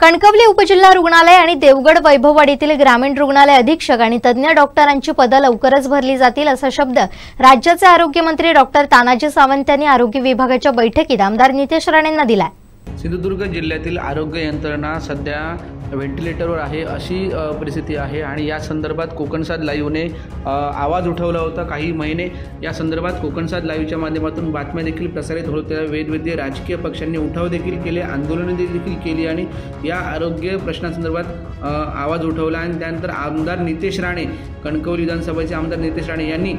कणकवली उपजिल्हा रुग्णालय आणि देवगड वैभववाडीतील ग्रामीण रुग्णालय अधीक्षक आणि तज्ञ डॉक्टरांची पदे लवकरच भरली जातील असा शब्द राज्याचे आरोग्यमंत्री डॉक्टर तानाजी सावंत यांनी आरोग्य विभागाच्या बैठकीत आमदार नितेश राणेंना दिला। सिंधुदुर्ग जिल्ह्यातील आरोग्य यंत्रणा सध्या व्हेंटिलेटरवर आहे अशी परिस्थिती आहे आणि या संदर्भात कोकणसाद लाईव्हने आवाज उठवला होता। काही महिने या संदर्भात कोकणसाद लाईव्हच्या माध्यमातून बातम्या देखील प्रसारित होत होत्या। वेगवेगळे राजकीय पक्षांनी उठाव देखील केले, आंदोलने देखील केली आणि या आरोग्य प्रश्नासंदर्भात आवाज उठवला आणि त्यानंतर आमदार नितेश राणे, कणकवली विधानसभेचे आमदार नितेश राणे यांनी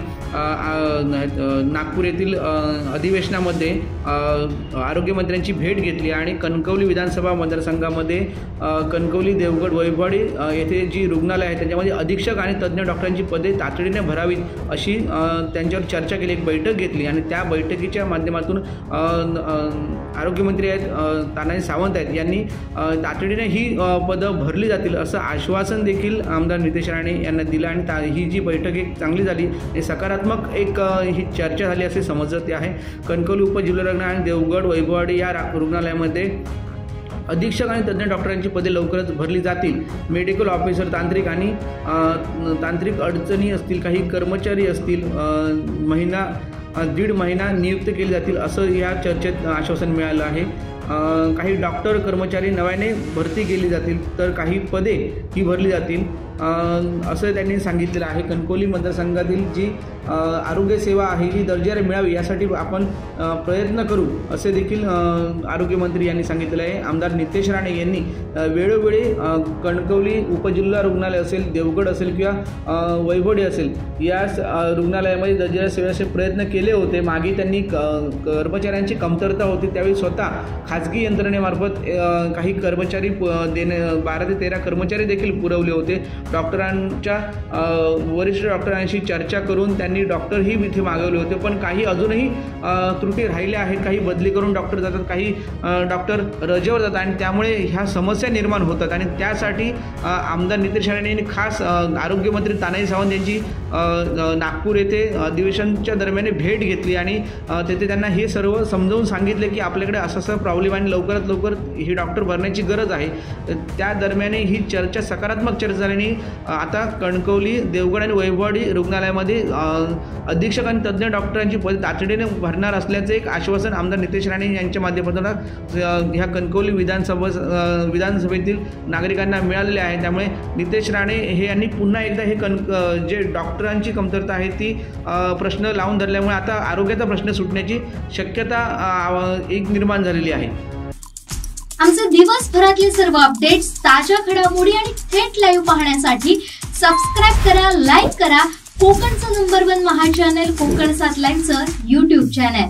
नागपूर येथील अधिवेशनामध्ये आरोग्यमंत्र्यांची भेट घेतली आणि कणकवली विधानसभा मतदारसंघामध्ये कणकवली, देवगड, वैभववाडी येथे जी रुग्णालय आहे त्याच्यामध्ये अधीक्षक आणि तज्ञ डॉक्टरांची पदे तातडीने भरावीत अशी त्यांच्यावर चर्चा केली, एक बैठक घेतली आणि त्या बैठकीच्या माध्यमातून आरोग्यमंत्री आहेत तानाजी सावंत आहेत यांनी तातडीने ही पदं भरली जातील असं आश्वासन देखील आमदार नितेश राणे यांना दिलं आणि ही जी बैठक एक चांगली झाली, हे सकारात्मक एक ही चर्चा झाली असे समजत आहे। कणकवली उपजिल्हा रुग्णालय आणि देवगड, वैभववाडी या रुग्णालयामध्ये अधीक्षक आणि तज्ञ डॉक्टरांची पदे लवकरच भरली जातील। मेडिकल ऑफिसर, तांत्रिक आणि तांत्रिक अडचणी असतील, काही कर्मचारी असतील, दीड महिना नियुक्त केले जातील असं या चर्चेत आश्वासन मिळालं आहे। काही डॉक्टर कर्मचारी नव्याने भरती केली जातील तर काही पदे ही भरली जातील असं त्यांनी सांगितलेलं आहे। कणकवली मतदारसंघातील जी आरोग्य सेवा आहे ही दर्जाला मिळावी यासाठी आपण प्रयत्न करू असे देखील आरोग्यमंत्री यांनी सांगितलं आहे। आमदार नितेश राणे यांनी वेळोवेळी कणकवली उपजिल्हा रुग्णालय असेल, देवगड असेल किंवा वैभववाडी असेल या रुग्णालयामध्ये दर्जाच्या सेवेचे प्रयत्न केले होते। मागे त्यांनी कर्मचाऱ्यांची कमतरता होती त्यावेळी स्वतः खाजगी यंत्रणेमार्फत काही कर्मचारी 12 ते 13 कर्मचारी देखील पुरवले होते। डॉक्टरांच्या वरिष्ठ डॉक्टरांशी चर्चा करून त्यांनी डॉक्टरही इथे मागवले होते, पण काही अजूनही त्रुटी राहिल्या आहेत। काही बदली करून डॉक्टर जातात, काही डॉक्टर रजेवर जातात आणि त्यामुळे ह्या समस्या निर्माण होतात आणि त्यासाठी आमदार नितेश राणे यांनी खास आरोग्यमंत्री तानाजी सावंत यांची नागपूर येथे अधिवेशनाच्या दरम्यान भेट घेतली आणि तेथे त्यांना हे सर्व समजावून सांगितले की आपल्याकडे असं प्रॉब्लेम आणि लवकरात लवकर ही डॉक्टर भरण्याची गरज आहे। त्या दरम्यान ही चर्चा सकारात्मक चर्चा झाल्याने आता कणकवली, देवगड आणि वैभववाडी रुग्णालयामध्ये अधीक्षक आणि तज्ञ डॉक्टरांची पदे तातडीने भरणार असल्याचे एक आश्वासन आमदार नितेश राणे यांच्या माध्यमातून ह्या कणकवली विधानसभेतील नागरिकांना मिळालेले आहे। त्यामुळे नितेश राणे हे यांनी पुन्हा एकदा हे जे डॉक्टरांची कमतरता आहे ती प्रश्न लावून धरल्यामुळे आता आरोग्याचा प्रश्न सुटण्याची शक्यता एक निर्माण झालेली आहे। आमचे दिवसभरातले सर्व अपडेट्स, ताज्या घडामोडी आणि थेट लाईव्ह पाहण्यासाठी सबस्क्राइब करा, लाईक करा कोकणचं नंबर 1 महा चॅनल कोकणसाद लाईव्हचं YouTube चॅनल।